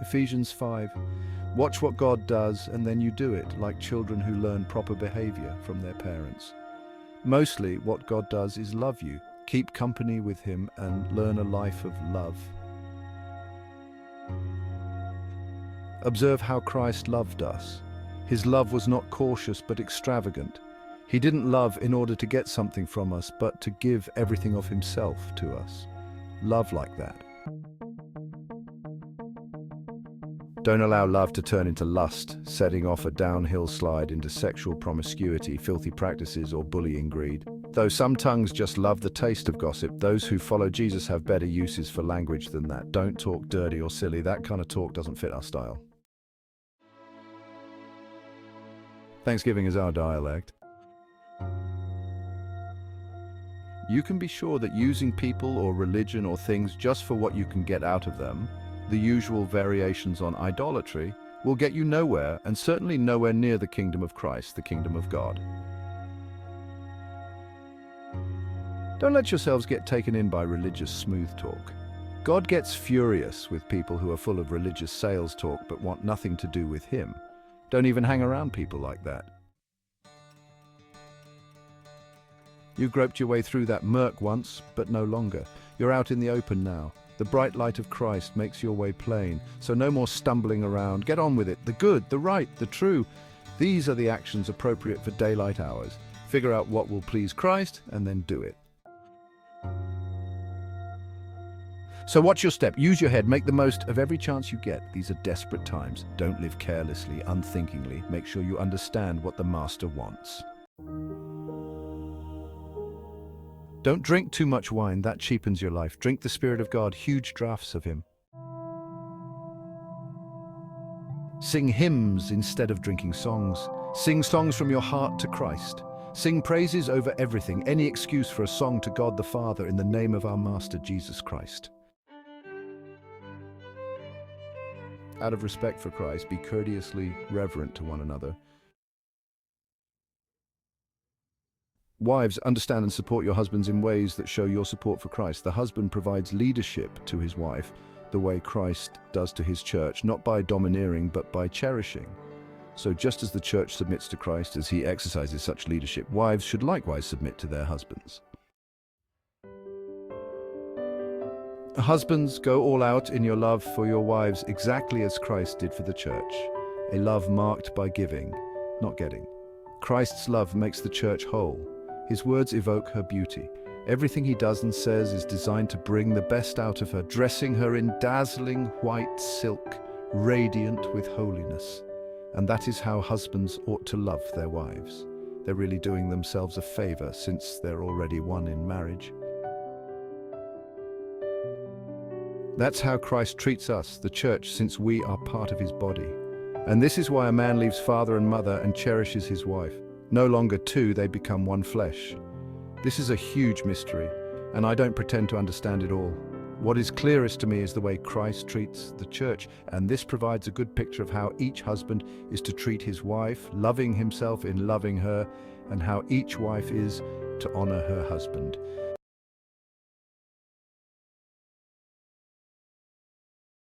Ephesians 5. Watch what God does and then you do it, like children who learn proper behavior from their parents. Mostly what God does is love you. Keep company with him and learn a life of love. Observe how Christ loved us. His love was not cautious but extravagant. He didn't love in order to get something from us, but to give everything of himself to us. Love like that. Don't allow love to turn into lust, setting off a downhill slide into sexual promiscuity, filthy practices, or bullying greed. Though some tongues just love the taste of gossip, those who follow Jesus have better uses for language than that. Don't talk dirty or silly. That kind of talk doesn't fit our style. Thanksgiving is our dialect. You can be sure that using people or religion or things just for what you can get out of them, the usual variations on idolatry, will get you nowhere, and certainly nowhere near the kingdom of Christ, the kingdom of God. Don't let yourselves get taken in by religious smooth talk. God gets furious with people who are full of religious sales talk but want nothing to do with him. Don't even hang around people like that. You groped your way through that murk once, but no longer. You're out in the open now. The bright light of Christ makes your way plain, so no more stumbling around. Get on with it. The good, the right, the true. These are the actions appropriate for daylight hours. Figure out what will please Christ and then do it. So watch your step, use your head, make the most of every chance you get. These are desperate times. Don't live carelessly, unthinkingly. Make sure you understand what the Master wants. Don't drink too much wine, that cheapens your life. Drink the Spirit of God, huge draughts of him. Sing hymns instead of drinking songs. Sing songs from your heart to Christ. Sing praises over everything, any excuse for a song to God the Father in the name of our Master Jesus Christ. Out of respect for Christ, be courteously reverent to one another. Wives, understand and support your husbands in ways that show your support for Christ. The husband provides leadership to his wife the way Christ does to his church, not by domineering, but by cherishing. So just as the church submits to Christ as he exercises such leadership, wives should likewise submit to their husbands. Husbands, go all out in your love for your wives exactly as Christ did for the church. A love marked by giving, not getting. Christ's love makes the church whole. His words evoke her beauty. Everything he does and says is designed to bring the best out of her, dressing her in dazzling white silk, radiant with holiness. And that is how husbands ought to love their wives. They're really doing themselves a favor since they're already one in marriage. That's how Christ treats us, the church, since we are part of his body. And this is why a man leaves father and mother and cherishes his wife. No longer two, they become one flesh. This is a huge mystery, and I don't pretend to understand it all. What is clearest to me is the way Christ treats the church, and this provides a good picture of how each husband is to treat his wife, loving himself in loving her, and how each wife is to honor her husband.